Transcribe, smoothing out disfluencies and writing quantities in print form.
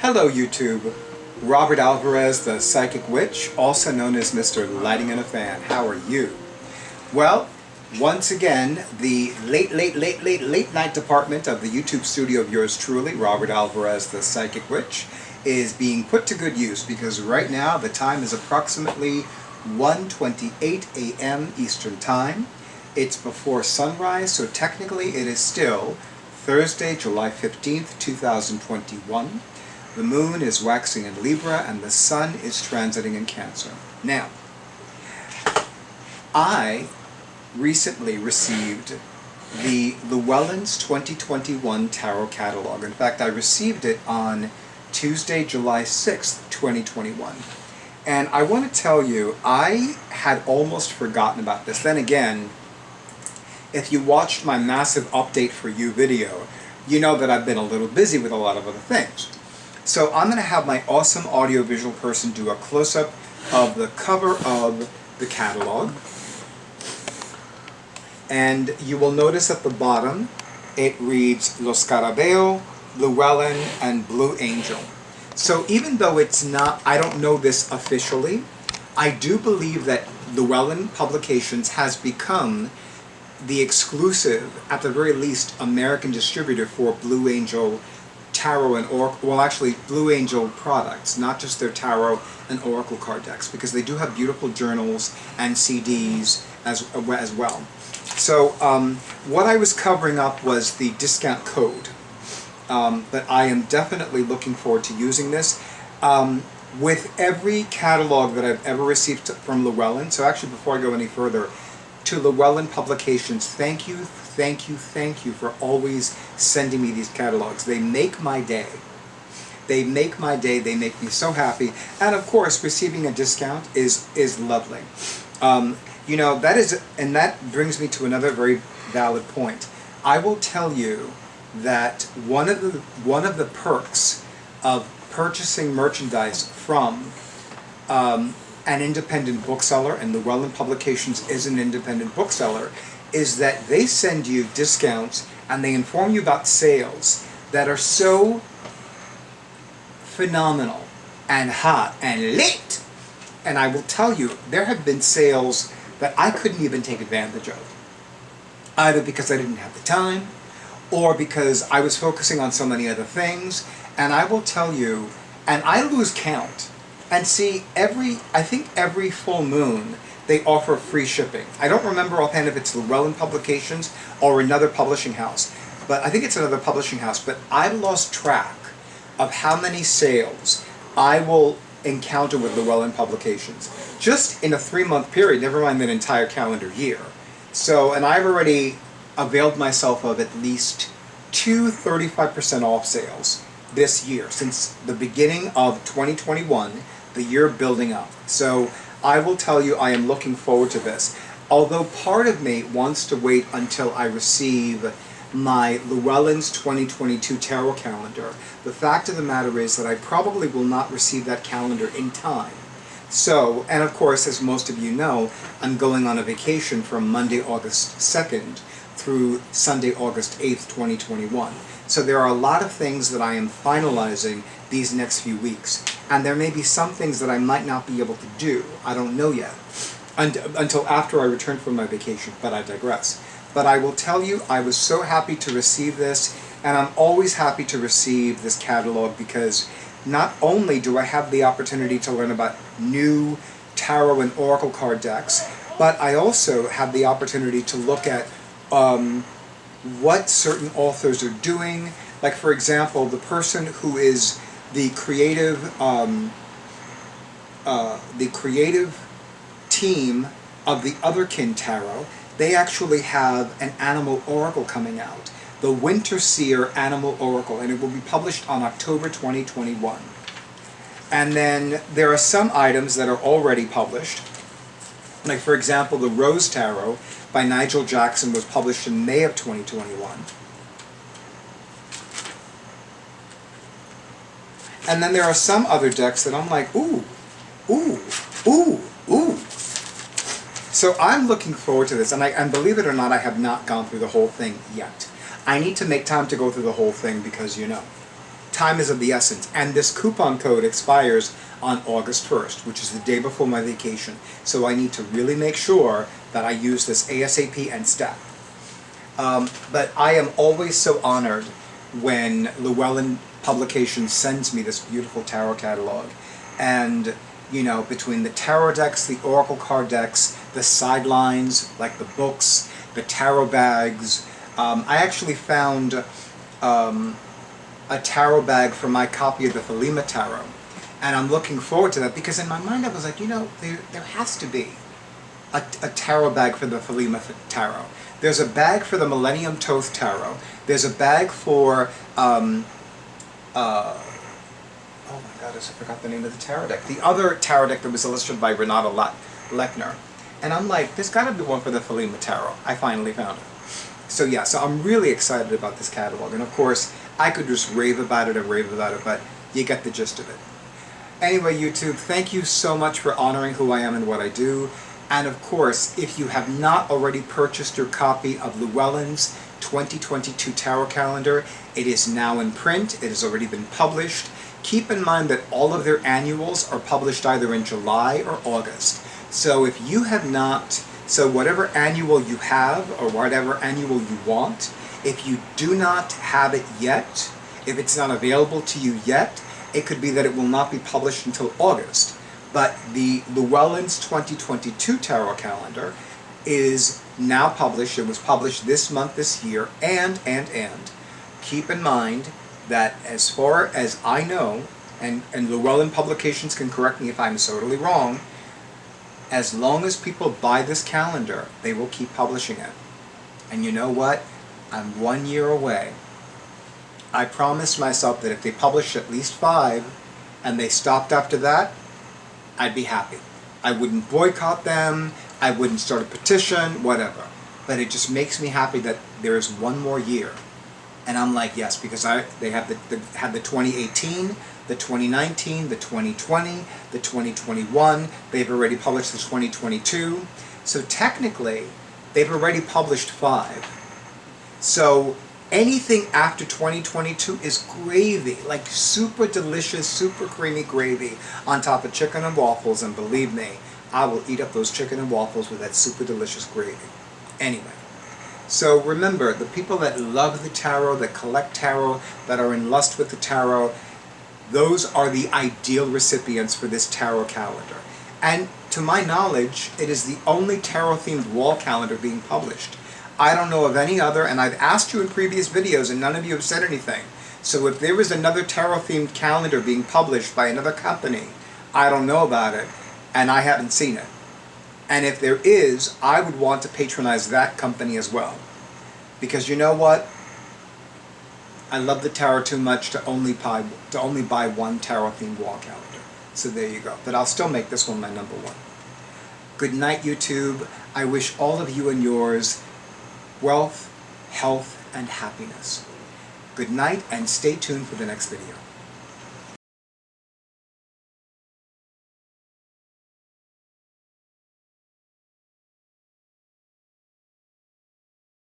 Hello YouTube, Robert Alvarez, the Psychic Witch, also known as Mr. Lighting in a Fan. How are you? Well, once again, the late night department of the YouTube studio of yours truly, Robert Alvarez, the Psychic Witch, is being put to good use because right now the time is approximately 1:28 a.m. Eastern Time. It's before sunrise, so technically it is still Thursday, July 15th, 2021. The moon is waxing in Libra and the sun is transiting in Cancer. Now, I recently received the Llewellyn's 2021 Tarot Catalog. In fact, I received it on Tuesday, July 6th, 2021. And I want to tell you, I had almost forgotten about this. Then again, if you watched my massive update for you video, you know that I've been a little busy with a lot of other things. So I'm going to have my awesome audiovisual person do a close-up of the cover of the catalog. And you will notice at the bottom, it reads Los Scarabeo, Llewellyn, and Blue Angel. So even though it's not, I don't know this officially, I do believe that Llewellyn Publications has become the exclusive, at the very least, American distributor for Blue Angel tarot and oracle, well actually Blue Angel products, not just their tarot and oracle card decks, because they do have beautiful journals and CDs as well. So what I was covering up was the discount code, but I am definitely looking forward to using this. With every catalog that I've ever received from Llewellyn, so actually before I go any further, to Llewellyn Publications, thank you for always sending me these catalogs. They make my day. They make my day, they make me so happy. And of course, receiving a discount is lovely. You know, that is, and that brings me to another very valid point. I will tell you that one of the perks of purchasing merchandise from an independent bookseller, and Llewellyn Publications is an independent bookseller, is that they send you discounts and they inform you about sales that are so phenomenal and hot and lit. And I will tell you, there have been sales that I couldn't even take advantage of, either because I didn't have the time or because I was focusing on so many other things. And I will tell you, and I lose count. And see, I think every full moon, they offer free shipping. I don't remember offhand if it's Llewellyn Publications or another publishing house, but I think it's another publishing house. But I've lost track of how many sales I will encounter with Llewellyn Publications, just in a 3-month period, never mind an entire calendar year. So, and I've already availed myself of at least 2 35% off sales this year, since the beginning of 2021, the year building up. So I will tell you, I am looking forward to this. Although part of me wants to wait until I receive my Llewellyn's 2022 tarot calendar, the fact of the matter is that I probably will not receive that calendar in time. So, and of course, as most of you know, I'm going on a vacation from Monday, August 2nd through Sunday, August 8th, 2021. So there are a lot of things that I am finalizing these next few weeks. And there may be some things that I might not be able to do. I don't know yet, until after I return from my vacation, but I digress. But I will tell you, I was so happy to receive this, and I'm always happy to receive this catalog because not only do I have the opportunity to learn about new tarot and oracle card decks, but I also have the opportunity to look at what certain authors are doing. Like, for example, the person who is the creative team of the Otherkin Tarot, they actually have an animal oracle coming out, the Winter Seer Animal Oracle, and it will be published on October 2021. And then there are some items that are already published, like for example the Rose Tarot by Nigel Jackson was published in May of 2021. And then there are some other decks that I'm like, ooh. So I'm looking forward to this, and believe it or not, I have not gone through the whole thing yet. I need to make time to go through the whole thing because, you know, time is of the essence, and this coupon code expires on August 1st, which is the day before my vacation. So I need to really make sure that I use this ASAP and stat. But I am always so honored when Llewellyn Publications sends me this beautiful tarot catalog. And, you know, between the tarot decks, the oracle card decks, the sidelines, like the books, the tarot bags, I actually found a tarot bag for my copy of the Thelema Tarot. And I'm looking forward to that because in my mind I was like, you know, there has to be a tarot bag for the Thelema Tarot. There's a bag for the Millennium Thoth Tarot. There's a bag for, oh my God, I forgot the name of the tarot deck. The other tarot deck that was illustrated by Renata Lechner. And I'm like, there's got to be one for the Thelema Tarot. I finally found it. So yeah, so I'm really excited about this catalog. And of course, I could just rave about it and rave about it, but you get the gist of it. Anyway, YouTube, thank you so much for honoring who I am and what I do. And of course, if you have not already purchased your copy of Llewellyn's 2022 Tarot Calendar, it is now in print. It has already been published. Keep in mind that all of their annuals are published either in July or August. So if you have not, so whatever annual you have or whatever annual you want, if you do not have it yet, if it's not available to you yet, it could be that it will not be published until August. But the Llewellyn's 2022 Tarot Calendar is now published. It was published this month, this year, and keep in mind that as far as I know, and Llewellyn Publications can correct me if I'm totally wrong, as long as people buy this calendar, they will keep publishing it. And you know what? I'm 1 year away. I promised myself that if they published at least 5 and they stopped after that, I'd be happy. I wouldn't boycott them, I wouldn't start a petition, whatever. But it just makes me happy that there is 1 more year. And I'm like, yes, because they have the 2018, the 2019, the 2020, the 2021, they've already published the 2022. So technically, they've already published 5. So anything after 2022 is gravy, like super delicious, super creamy gravy on top of chicken and waffles, and believe me, I will eat up those chicken and waffles with that super delicious gravy. Anyway, so remember, the people that love the tarot, that collect tarot, that are in lust with the tarot, those are the ideal recipients for this tarot calendar. And to my knowledge, it is the only tarot-themed wall calendar being published. I don't know of any other, and I've asked you in previous videos and none of you have said anything. So if there is another tarot-themed calendar being published by another company, I don't know about it, and I haven't seen it. And if there is, I would want to patronize that company as well. Because you know what? I love the tarot too much to only buy one tarot-themed wall calendar. So there you go. But I'll still make this one my number 1. Good night, YouTube. I wish all of you and yours wealth, health, and happiness. Good night, and stay tuned for the next video.